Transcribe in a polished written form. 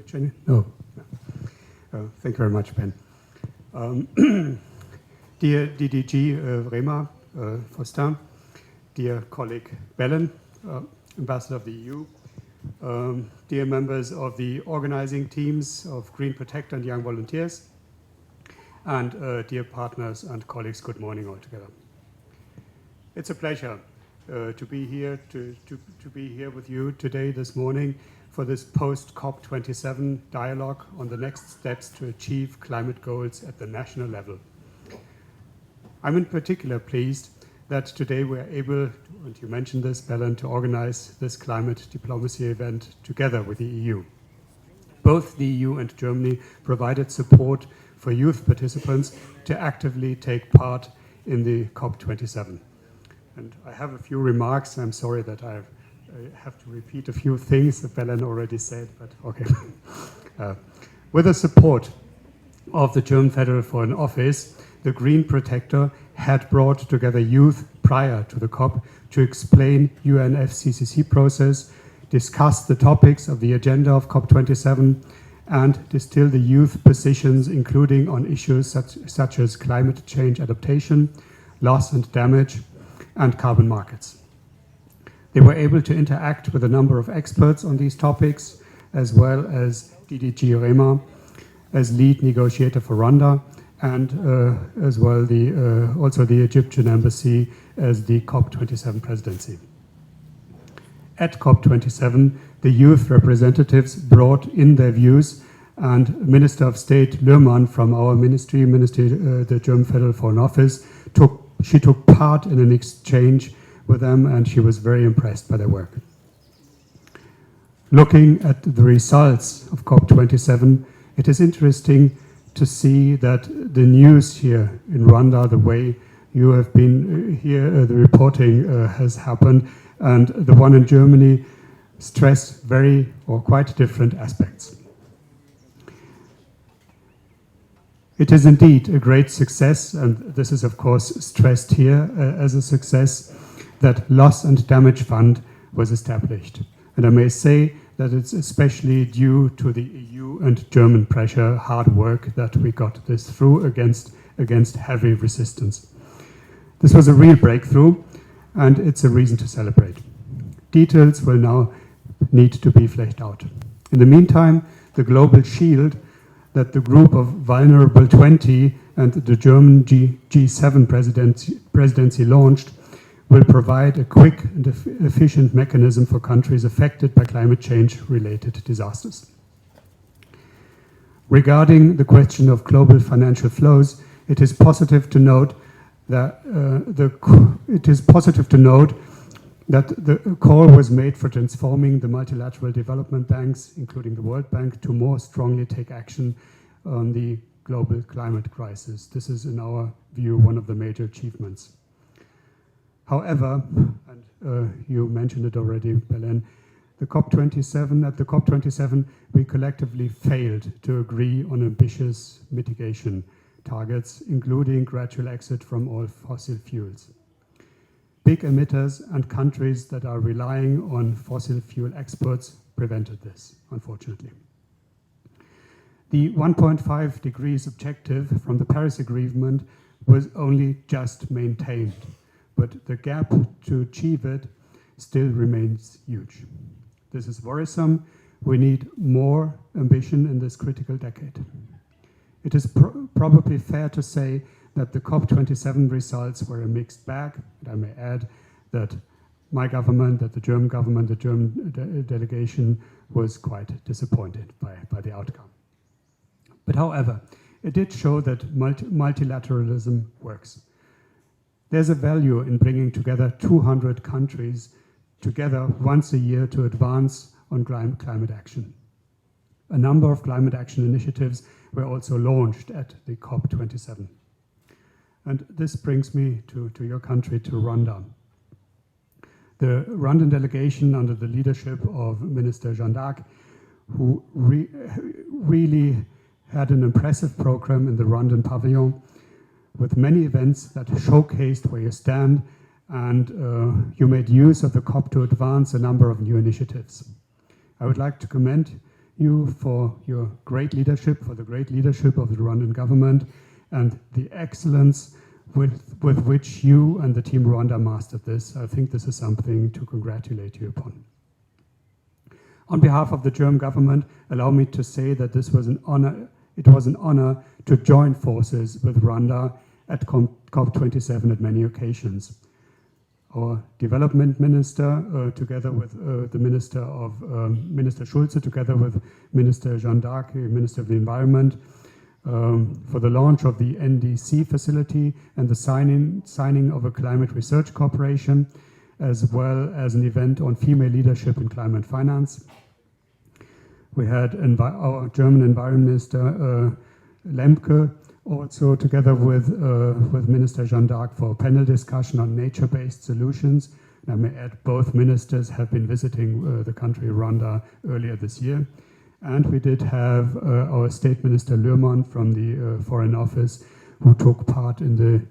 switch any? No. Thank you very much, Ben. Dear DDG Rema Fostin, dear colleague Belen, Ambassador of the EU, dear members of the organizing teams of Green Protector and Young Volunteers, and dear partners and colleagues, good morning all together. It's a pleasure to be here with you today, this morning, for this post-COP27 dialogue on the next steps to achieve climate goals at the national level. I'm in particular pleased that today we're able, and you mentioned this, Belen, to organize this climate diplomacy event together with the EU. Both the EU and Germany provided support for youth participants to actively take part in the COP27. And I have a few remarks. I'm sorry that I have to repeat a few things that Belen already said, but okay. With the support of the German Federal Foreign Office, the Green Protector had brought together youth prior to the COP to explain UNFCCC process, discuss the topics of the agenda of COP27, and distill the youth positions, including on issues such as climate change adaptation, loss and damage, and carbon markets. They were able to interact with a number of experts on these topics, as well as DDG Rema as lead negotiator for Rwanda, and as well also the Egyptian embassy as the COP27 presidency. At COP27, the youth representatives brought in their views, and Minister of State Löhrmann from our ministry, the German Federal Foreign Office, took part in an exchange with them, and she was very impressed by their work. Looking at the results of COP27, it is interesting to see that the news here in Rwanda, the way you have been here, the reporting has happened, and the one in Germany stress quite different aspects. It is indeed a great success, and this is of course stressed here as a success, that Loss and Damage Fund was established. And I may say that it's especially due to the EU and German pressure, hard work, that we got this through against heavy resistance. This was a real breakthrough, and it's a reason to celebrate. Details will now need to be fleshed out. In the meantime, the Global Shield that the group of Vulnerable 20 and the German G7 presidency launched will provide a quick and efficient mechanism for countries affected by climate change-related disasters. Regarding the question of global financial flows, it is positive to note that the call was made for transforming the multilateral development banks, including the World Bank, to more strongly take action on the global climate crisis. This is, in our view, one of the major achievements. However, and you mentioned it already, Belen, at the COP27, we collectively failed to agree on ambitious mitigation targets, including gradual exit from all fossil fuels. Big emitters and countries that are relying on fossil fuel exports prevented this, unfortunately. The 1.5 degrees objective from the Paris Agreement was only just maintained, but the gap to achieve it still remains huge. This is worrisome. We need more ambition in this critical decade. It is probably fair to say that the COP27 results were a mixed bag. And I may add that my government, that the German government, the German delegation was quite disappointed by the outcome. But however, it did show that multilateralism works. There's a value in bringing together 200 countries together once a year to advance on climate action. A number of climate action initiatives were also launched at the COP27. And this brings me to your country, to Rwanda. The Rwandan delegation, under the leadership of Minister Jeanne d'Arc, who really had an impressive program in the Rwandan pavilion, with many events that showcased where you stand, and you made use of the COP to advance a number of new initiatives. I would like to commend you for your great leadership, for the great leadership of the Rwandan government, and the excellence with which you and the Team Rwanda mastered this. I think this is something to congratulate you upon. On behalf of the German government, allow me to say that this was an honor. It was an honor to join forces with Rwanda at COP27 at many occasions. Our development minister, together with the Minister Schulze, together with Minister Jeanne d'Arc, Minister of the Environment, for the launch of the NDC facility and the signing of a climate research cooperation, as well as an event on female leadership in climate finance. We had our German Environment Minister, Lemke, also together with Minister Jeanne d'Arc for a panel discussion on nature-based solutions. And I may add, both ministers have been visiting the country Rwanda earlier this year. And we did have our State Minister Luhrmann from the Foreign Office, who took part in the